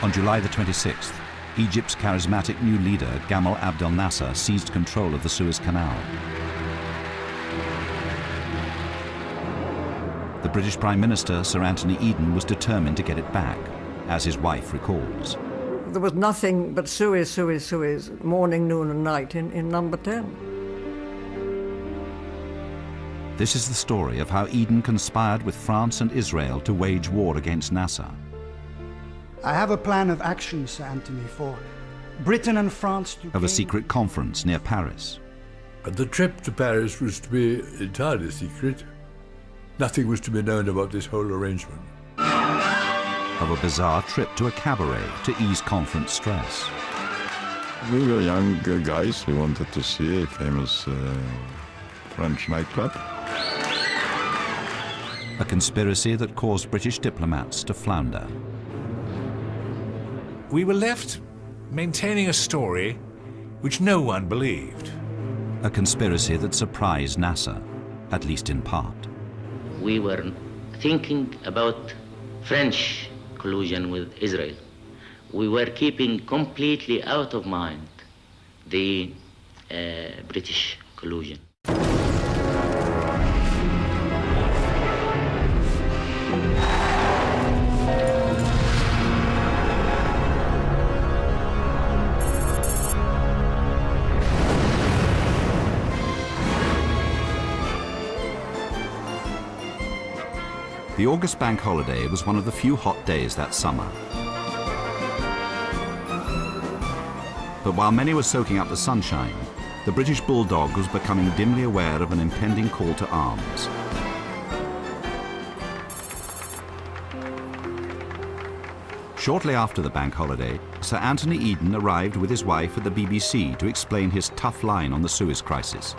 On July the 26th, Egypt's charismatic new leader, Gamal Abdel Nasser, seized control of the Suez Canal. The British Prime Minister, Sir Anthony Eden, was determined to get it back, as his wife recalls. There was nothing but Suez, Suez, Suez, morning, noon and night in number 10. This is the story of how Eden conspired with France and Israel to wage war against Nasser. I have a plan of action, Sir Anthony, for Britain and France to Of a secret conference near Paris. The trip to Paris was to be entirely secret. Nothing was to be known about this whole arrangement. Of a bizarre trip to a cabaret to ease conference stress. We were young guys. We wanted to see a famous French nightclub. A conspiracy that caused British diplomats to flounder. We were left maintaining a story which no one believed. A conspiracy that surprised Nasser, at least in part. We were thinking about French collusion with Israel. We were keeping completely out of mind the British collusion. The August bank holiday was one of the few hot days that summer. But while many were soaking up the sunshine, the British bulldog was becoming dimly aware of an impending call to arms. Shortly after the bank holiday, Sir Anthony Eden arrived with his wife at the BBC to explain his tough line on the Suez crisis.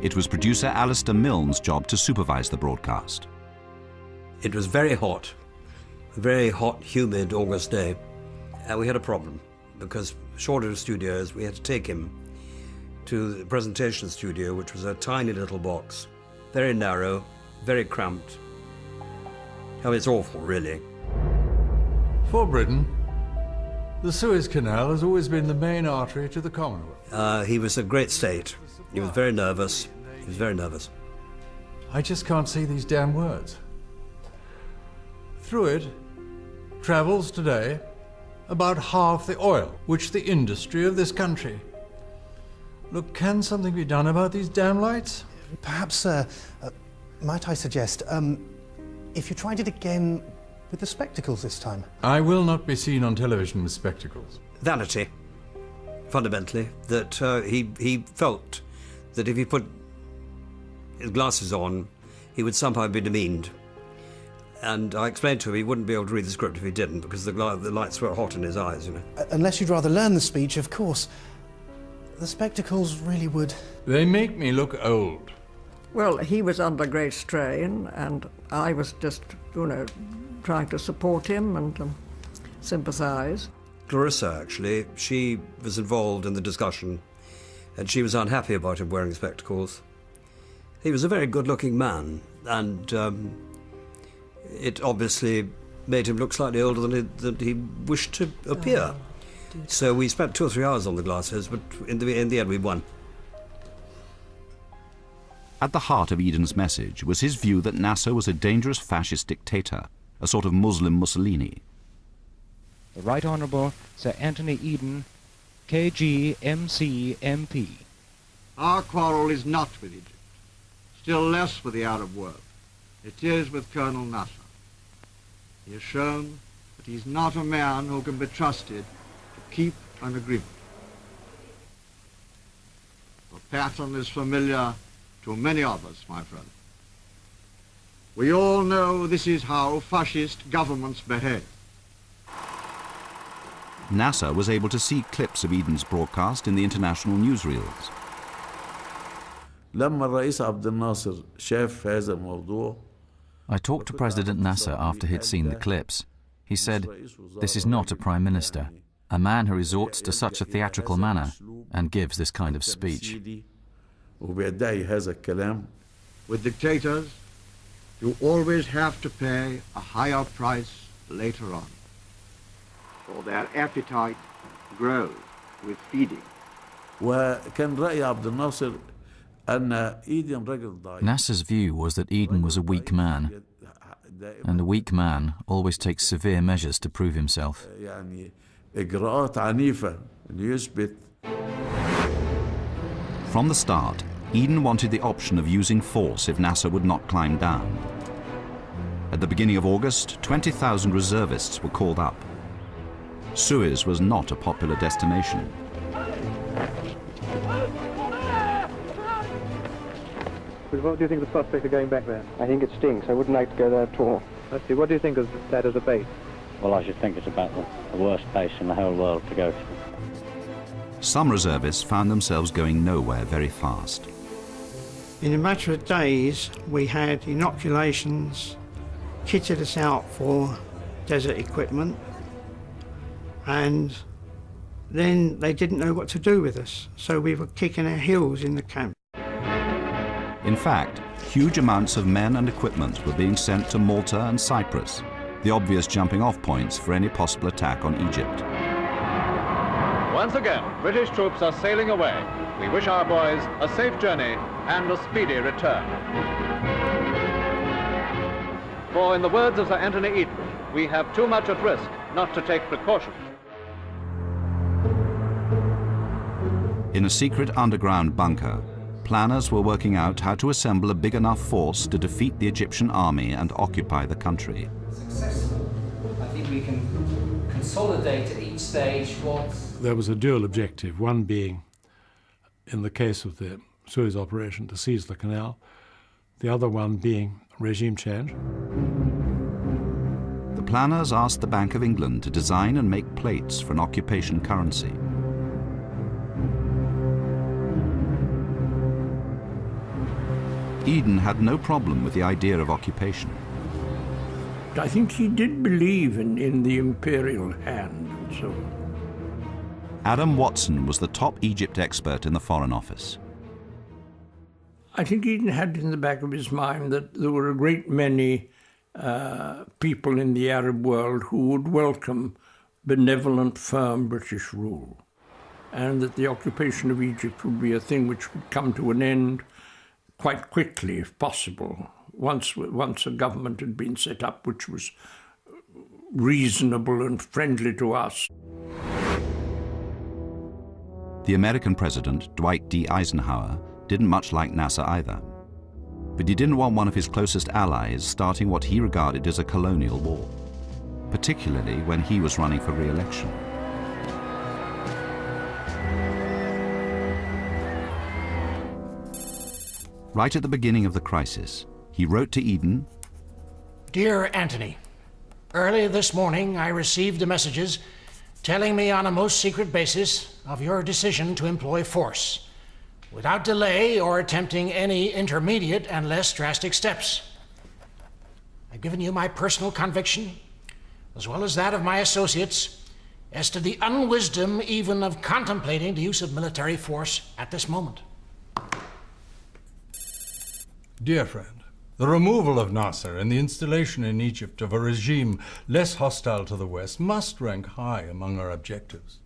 It was producer Alistair Milne's job to supervise the broadcast. It was very hot, a very hot, humid August day, and we had a problem because short of studios, we had to take him to the presentation studio, which was a tiny little box, very narrow, very cramped. Oh, it's awful, really. For Britain, the Suez Canal has always been the main artery to the Commonwealth. He was in great state. He was very nervous. He was very nervous. I just can't see these damn words. Through it travels today about half the oil, which the industry of this country. Look, can something be done about these damn lights? Perhaps, sir, might I suggest, if you tried it again with the spectacles this time? I will not be seen on television with spectacles. Vanity, fundamentally, that he felt that if he put his glasses on, he would somehow be demeaned. And I explained to him he wouldn't be able to read the script if he didn't, because the lights were hot in his eyes, you know. Unless you'd rather learn the speech, of course. The spectacles really would. They make me look old. Well, he was under great strain, and I was just, trying to support him and sympathise. Clarissa, actually, she was involved in the discussion, and she was unhappy about him wearing spectacles. He was a very good-looking man, and it obviously made him look slightly older than he wished to appear. So we spent 2 or 3 hours on the glasses, but in the end we won. At the heart of Eden's message was his view that Nasser was a dangerous fascist dictator, a sort of Muslim Mussolini. The Right Honourable Sir Anthony Eden, KG MC MP. Our quarrel is not with Egypt, still less with the Arab world. It is with Colonel Nasser. He has shown that he's not a man who can be trusted to keep an agreement. The pattern is familiar to many of us, my friend. We all know this is how fascist governments behave. Nasser was able to see clips of Eden's broadcast in the international newsreels. I talked to President Nasser after he'd seen the clips. He said, "This is not a prime minister, a man who resorts to such a theatrical manner and gives this kind of speech." With dictators, you always have to pay a higher price later on. For their appetite grows with feeding. وكان رأي عبد الناصر أن إيدن رجل ضعيف. Nasser's view was that Eden was a weak man, and a weak man always takes severe measures to prove himself. يعني إجراءات عنيفة ليثبت. From the start, Eden wanted the option of using force if Nasser would not climb down. At the beginning of August, 20,000 reservists were called up. Suez was not a popular destination. What do you think of the prospect of going back there? I think it stinks. I wouldn't like to go there at all. Let's see, what do you think of that as a base? Well, I should think it's about the worst base in the whole world to go to. Some reservists found themselves going nowhere very fast. In a matter of days, we had inoculations, kitted us out for desert equipment, and then they didn't know what to do with us, so we were kicking our heels in the camp. In fact, huge amounts of men and equipment were being sent to Malta and Cyprus, the obvious jumping-off points for any possible attack on Egypt. Once again, British troops are sailing away. We wish our boys a safe journey and a speedy return. For in the words of Sir Anthony Eden, we have too much at risk not to take precautions. In a secret underground bunker, planners were working out how to assemble a big enough force to defeat the Egyptian army and occupy the country. Successful. I think we can consolidate at each stage what... There was a dual objective, one being, in the case of the Suez operation, to seize the canal, the other one being regime change. The planners asked the Bank of England to design and make plates for an occupation currency. Eden had no problem with the idea of occupation. I think he did believe in the imperial hand and so on. Adam Watson was the top Egypt expert in the Foreign Office. I think Eden had in the back of his mind that there were a great many people in the Arab world who would welcome benevolent, firm British rule, and that the occupation of Egypt would be a thing which would come to an end quite quickly, if possible, once a government had been set up which was reasonable and friendly to us. The American president, Dwight D. Eisenhower, didn't much like Nasser either. But he didn't want one of his closest allies starting what he regarded as a colonial war, particularly when he was running for re-election. Right at the beginning of the crisis, he wrote to Eden, Dear Anthony, early this morning I received the messages telling me on a most secret basis of your decision to employ force, without delay or attempting any intermediate and less drastic steps. I've given you my personal conviction, as well as that of my associates, as to the unwisdom even of contemplating the use of military force at this moment. Dear friend, the removal of Nasser and the installation in Egypt of a regime less hostile to the West must rank high among our objectives.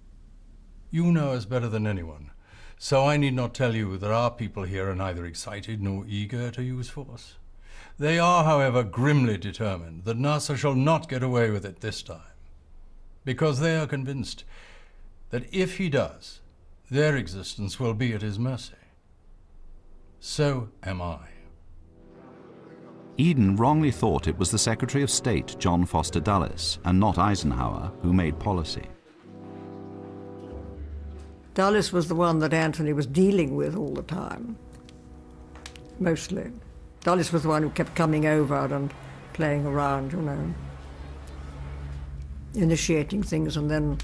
You know us better than anyone, so I need not tell you that our people here are neither excited nor eager to use force. They are, however, grimly determined that Nasser shall not get away with it this time, because they are convinced that if he does, their existence will be at his mercy. So am I. Eden wrongly thought it was the Secretary of State, John Foster Dulles, and not Eisenhower, who made policy. Dulles was the one that Anthony was dealing with all the time, mostly. Dulles was the one who kept coming over and playing around, you know, initiating things and then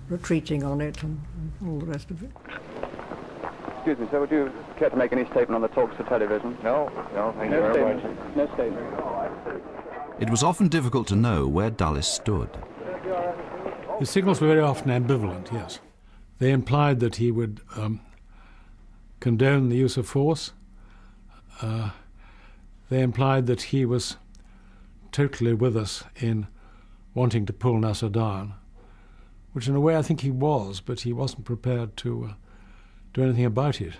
retreating on it and all the rest of it. Excuse me, sir, would you care to make any statement on the talks for television? No, thank you very much. No statement. It was often difficult to know where Dulles stood. His signals were very often ambivalent, yes. They implied that he would condone the use of force. They implied that he was totally with us in wanting to pull Nasser down, which in a way I think he was, but he wasn't prepared to do anything about it.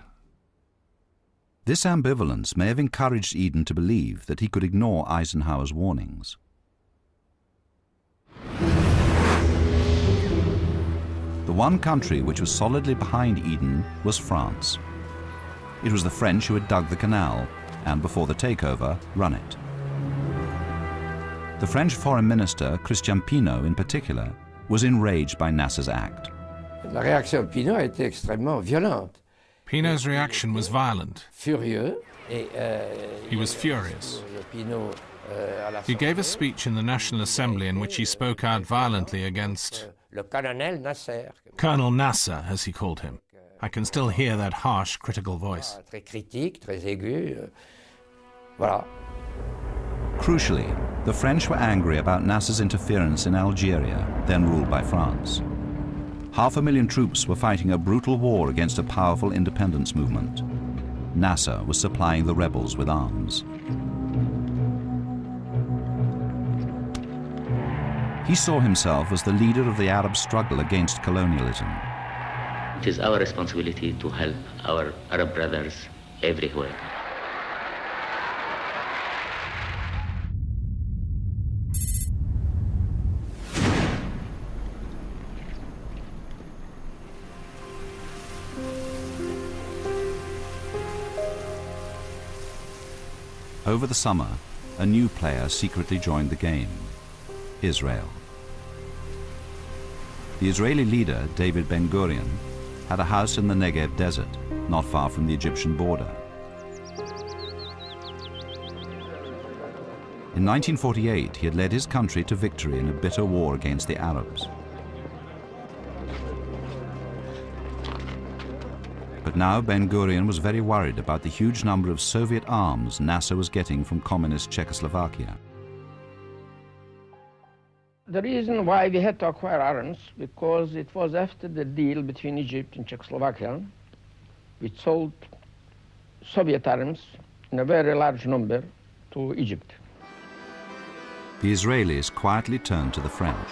This ambivalence may have encouraged Eden to believe that he could ignore Eisenhower's warnings. The one country which was solidly behind Eden was France. It was the French who had dug the canal and, before the takeover, run it. The French Foreign Minister, Christian Pinault in particular, was enraged by Nasser's act. La réaction de Pinault était extrêmement violente. Pinault's reaction was violent. Furieux. He was furious. He gave a speech in the National Assembly in which he spoke out violently against Colonel Nasser, as he called him. I can still hear that harsh, critical voice. Très critique, très aigu. Voilà. Crucially, the French were angry about Nasser's interference in Algeria, then ruled by France. 500,000 troops were fighting a brutal war against a powerful independence movement. Nasser was supplying the rebels with arms. He saw himself as the leader of the Arab struggle against colonialism. It is our responsibility to help our Arab brothers everywhere. Over the summer, a new player secretly joined the game: Israel. The Israeli leader, David Ben-Gurion, had a house in the Negev desert, not far from the Egyptian border. In 1948, he had led his country to victory in a bitter war against the Arabs. But now Ben-Gurion was very worried about the huge number of Soviet arms Nasser was getting from communist Czechoslovakia. The reason why we had to acquire arms, because it was after the deal between Egypt and Czechoslovakia, which sold Soviet arms in a very large number to Egypt. The Israelis quietly turned to the French.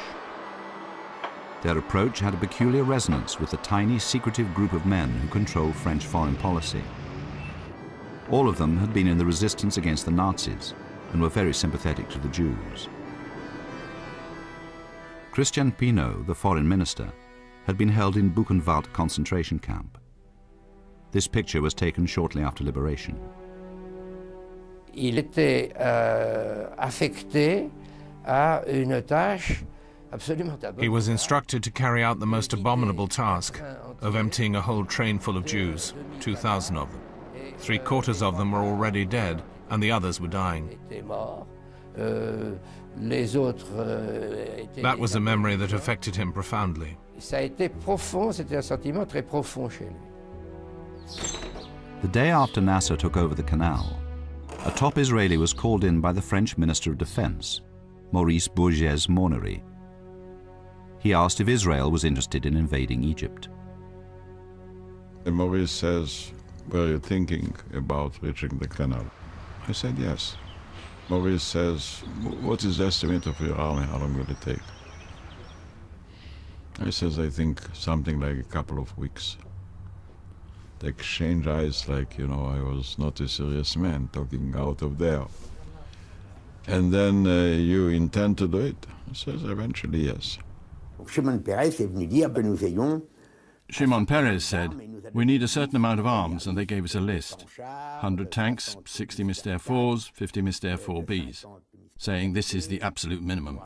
Their approach had a peculiar resonance with the tiny, secretive group of men who controlled French foreign policy. All of them had been in the resistance against the Nazis and were very sympathetic to the Jews. Christian Pinault, the foreign minister, had been held in Buchenwald concentration camp. This picture was taken shortly after liberation. Il était affecté à une tâche. He was instructed to carry out the most abominable task of emptying a whole train full of Jews, 2,000 of them. 3/4 of them were already dead, and the others were dying. That was a memory that affected him profoundly. The day after Nasser took over the canal, a top Israeli was called in by the French Minister of Defense, Maurice Bourges-Monnery. He asked if Israel was interested in invading Egypt. And Maurice says, were you thinking about reaching the canal? I said yes. Maurice says, what is the estimate of your army? How long will it take? I says, I think something like a couple of weeks. They exchange eyes like, you know, I was not a serious man talking out of there. And then you intend to do it? I says, eventually, yes. Shimon Peres said, we need a certain amount of arms, and they gave us a list. 100 tanks, 60 Mystère 4s, 50 Mystère 4Bs, saying this is the absolute minimum.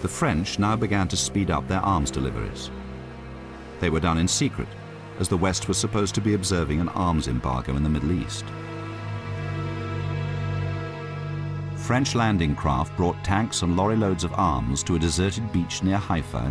The French now began to speed up their arms deliveries. They were done in secret, as the West was supposed to be observing an arms embargo in the Middle East. French landing craft brought tanks and lorry loads of arms to a deserted beach near Haifa